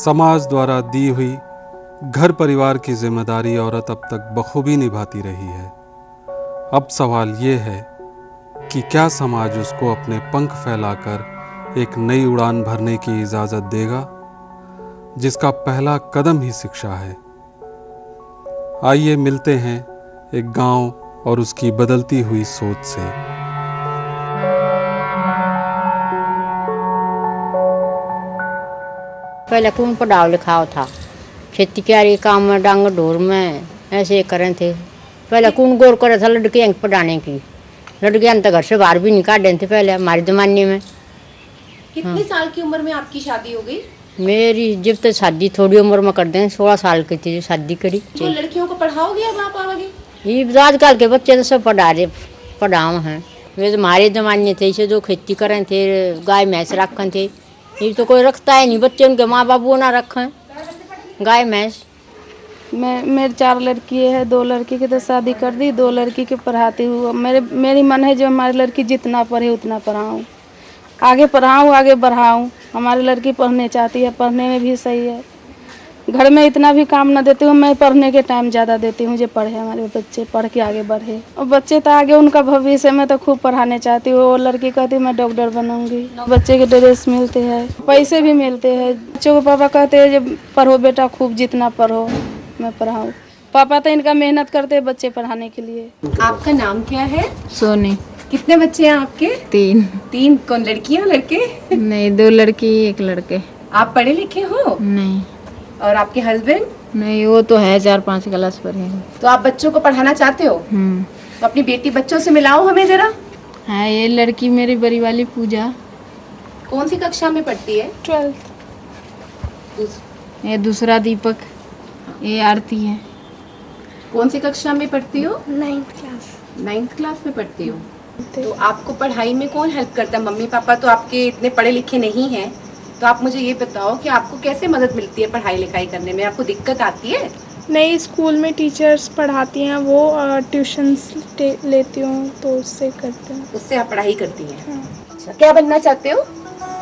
समाज द्वारा दी हुई घर परिवार की जिम्मेदारी औरत अब तक बखूबी निभाती रही है। अब सवाल ये है कि क्या समाज उसको अपने पंख फैलाकर एक नई उड़ान भरने की इजाज़त देगा, जिसका पहला कदम ही शिक्षा है। आइए मिलते हैं एक गांव और उसकी बदलती हुई सोच से। पहले कौन पढ़ाओ लिखाओ था, खेती क्यारी काम में डांग ढोर में ऐसे करें थे। पहले कौन गौर करे था लड़कियां पढ़ाने की। लड़कियां तो घर से बाहर भी नहीं काट थे पहले हमारे जमाने में। कितने साल की उम्र में आपकी शादी हो गई? मेरी जब तक शादी थोड़ी उम्र में कर दें 16 साल की थी जो शादी करी। तो लड़कियों को पढ़ाओगे अब आप आगे? ये आजकल के बच्चे तो सब पढ़ाओ हैं। वे तो हमारे जमाने थे इसे जो खेती करें थे, गाय भैंस रखें थे। ये तो कोई रखता है नहीं, बच्चे उनके माँ बाप वो ना रखें गाय भैंस। मेरे 4 लड़की है, 2 लड़की की तो शादी कर दी, 2 लड़की के पढ़ाती हूँ। मेरी मन है जो हमारी लड़की जितना पढ़े उतना पढ़ाऊँ, आगे पढ़ाऊँ, आगे बढ़ाऊँ। हमारी लड़की पढ़ने चाहती है, पढ़ने में भी सही है। घर में इतना भी काम न देती हूँ, मैं पढ़ने के टाइम ज़्यादा देती हूँ जो पढ़े हमारे बच्चे, पढ़ के आगे बढ़े। और बच्चे तो आगे उनका भविष्य में तो खूब पढ़ाने चाहती हूँ। वो लड़की कहती मैं डॉक्टर बनूंगी। बच्चे के ड्रेस मिलते हैं, पैसे भी मिलते हैं। बच्चों के पापा कहते हैं जब पढ़ो बेटा खूब, जितना पढ़ो मैं पढ़ाऊँ। पापा तो इनका मेहनत करते हैं बच्चे पढ़ाने के लिए। आपका नाम क्या है? सोनी। कितने बच्चे हैं आपके? 3। कौन, लड़कियां लड़के? नहीं, 2 लड़की 1 लड़के। आप पढ़े लिखे हो? नहीं। और आपके हस्बैंड? नहीं, वो तो है 4-5 क्लास पर है। तो आप बच्चों को पढ़ाना चाहते हो? तो अपनी बेटी बच्चों से मिलाओ हमें जरा। हाँ, ये लड़की मेरी बड़ी वाली पूजा। कौन सी कक्षा में पढ़ती है? 12th। ये दूसरा दीपक, ये आरती है। कौन सी कक्षा में पढ़ती हो? 9th class. 9th क्लास में पढ़ती हो। तो आपको पढ़ाई में कौन हेल्प करता है? मम्मी पापा तो आपके इतने पढ़े लिखे नहीं हैं, तो आप मुझे ये बताओ कि आपको कैसे मदद मिलती है पढ़ाई लिखाई करने में? आपको दिक्कत आती है? नहीं, स्कूल में टीचर्स पढ़ाती हैं, वो ट्यूशन्स लेती हूँ तो उससे करते हैं। उससे आप पढ़ाई करती हैं? हाँ। अच्छा, क्या बनना चाहते हो?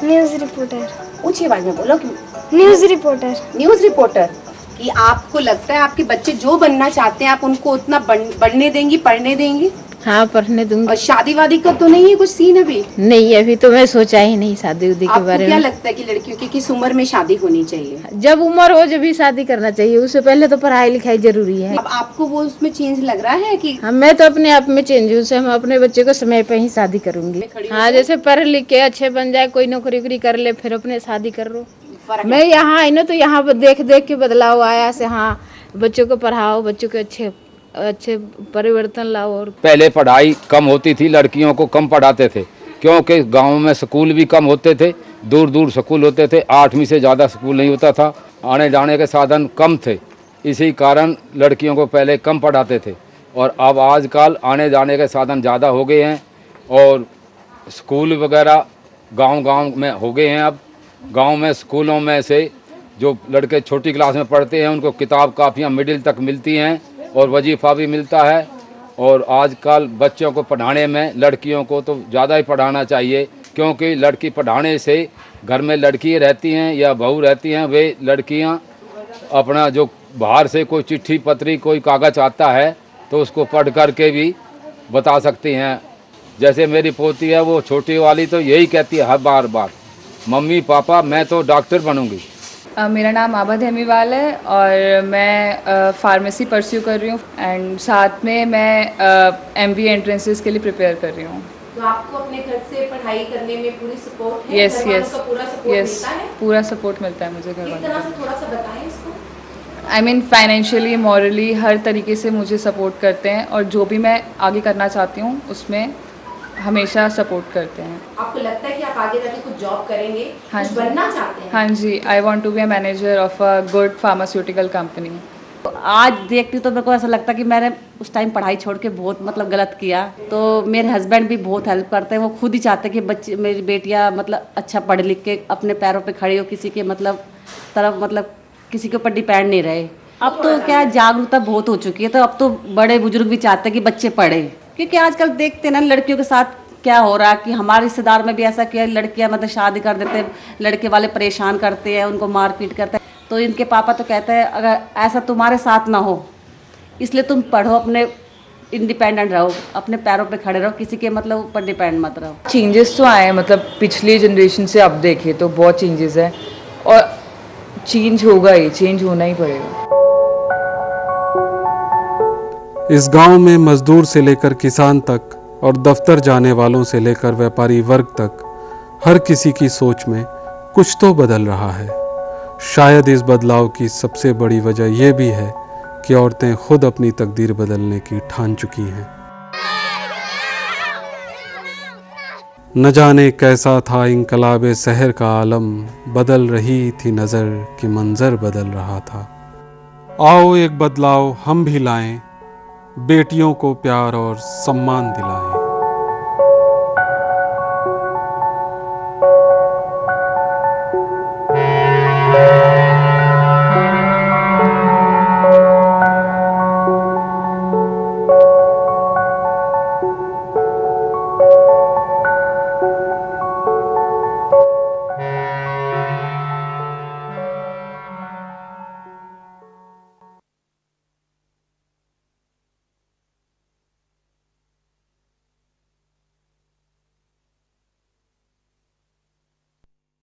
News reporter. ऊंची आवाज में बोलो। News reporter. News reporter. कि आपको लगता है आपके बच्चे जो बनना चाहते हैं आप उनको उतना बढ़ने देंगी, पढ़ने देंगी? हाँ, पढ़ने दूंगी। और शादी वादी का तो नहीं है कुछ सीन अभी? नहीं, अभी तो मैं सोचा ही नहीं शादी उदी के बारे में। क्या लगता है कि लड़कियों की किस उम्र में शादी होनी चाहिए? जब उम्र हो जब भी शादी करना चाहिए, उससे पहले तो पढ़ाई लिखाई जरूरी है। अब आपको वो उसमें चेंज लग रहा है कि? हाँ, मैं तो अपने आप में चेंज हूँ। मैं अपने बच्चे को समय पे ही शादी करूंगी। हाँ, जैसे पढ़ लिख के अच्छे बन जाए, कोई नौकरी वोकरी कर ले, फिर अपने शादी कर लो। मैं यहाँ आई ना तो यहाँ पर देख देख के बदलाव आया से। हाँ, बच्चों को पढ़ाओ, बच्चों के अच्छे परिवर्तन लाओ। और पहले पढ़ाई कम होती थी, लड़कियों को कम पढ़ाते थे क्योंकि गांव में स्कूल भी कम होते थे, दूर दूर स्कूल होते थे। 8वीं से ज़्यादा स्कूल नहीं होता था, आने जाने के साधन कम थे, इसी कारण लड़कियों को पहले कम पढ़ाते थे। और अब आजकल आने जाने के साधन ज़्यादा हो गए हैं और स्कूल वगैरह गांव में हो गए हैं। अब गांव में स्कूलों में से जो लड़के छोटी क्लास में पढ़ते हैं उनको किताब कापियाँ मिडिल तक मिलती हैं और वजीफ़ा भी मिलता है। और आजकल बच्चों को पढ़ाने में लड़कियों को तो ज़्यादा ही पढ़ाना चाहिए, क्योंकि लड़की पढ़ाने से घर में लड़की रहती हैं या बहू रहती हैं, वे लड़कियां अपना जो बाहर से कोई चिट्ठी पत्री कोई कागज़ आता है तो उसको पढ़ कर के भी बता सकती हैं। जैसे मेरी पोती है, वो छोटी वाली तो यही कहती है हर बार मम्मी पापा मैं तो डॉक्टर बनूंगी। मेरा नाम आबद हेमीवाल है और मैं फार्मेसी परस्यू कर रही हूँ एंड साथ में मैं MBA एंट्रेंसेस के लिए प्रिपेयर कर रही हूँ। तो आपको अपने घर से पढ़ाई करने में पूरी सपोर्ट है? यस, पूरा सपोर्ट मिलता है? पूरा सपोर्ट मिलता है मुझे घर वालों से। थोड़ा सा बताएं इसको। I mean फाइनेंशियली, मॉरली, हर तरीके से मुझे सपोर्ट करते हैं और जो भी मैं आगे करना चाहती हूँ उसमें हमेशा सपोर्ट करते हैं। आपको लगता है कि आप आगे जाके कुछ जॉब करेंगे? हाँ, कुछ बनना चाहते हैं? हाँ जी, I want to be a manager of a good pharmaceutical company. तो आज देखती हूँ तो मेरे को ऐसा लगता है कि मैंने उस टाइम पढ़ाई छोड़ के बहुत गलत किया। तो मेरे हस्बैंड भी बहुत हेल्प करते हैं, वो खुद ही चाहते हैं कि बच्चे मेरी बेटियाँ अच्छा पढ़ लिख के अपने पैरों पे खड़ी हो, किसी के तरफ किसी के ऊपर डिपेंड नहीं रहे। अब तो क्या जागरूकता बहुत हो चुकी है, तो अब तो बड़े बुजुर्ग भी चाहते हैं कि बच्चे पढ़े, क्योंकि आजकल देखते हैं ना लड़कियों के साथ क्या हो रहा है कि हमारे रिश्तेदार में भी ऐसा किया, लड़कियां शादी कर देते हैं, लड़के वाले परेशान करते हैं, उनको मारपीट करते हैं। तो इनके पापा तो कहते हैं अगर ऐसा तुम्हारे साथ ना हो, इसलिए तुम पढ़ो, अपने इंडिपेंडेंट रहो, अपने पैरों पे खड़े रहो, किसी के मतलब ऊपर डिपेंड मत रहो। चेंजेस तो आए, मतलब पिछली जनरेशन से अब देखे तो बहुत चेंजेस है और चेंज होगा ही, चेंज होना ही पड़ेगा। इस गांव में मजदूर से लेकर किसान तक और दफ्तर जाने वालों से लेकर व्यापारी वर्ग तक हर किसी की सोच में कुछ तो बदल रहा है। शायद इस बदलाव की सबसे बड़ी वजह यह भी है कि औरतें खुद अपनी तकदीर बदलने की ठान चुकी हैं। न जाने कैसा था इंकलाबे सहर का आलम, बदल रही थी नज़र कि मंजर बदल रहा था। आओ एक बदलाव हम भी लाएं, बेटियों को प्यार और सम्मान दिलाएं।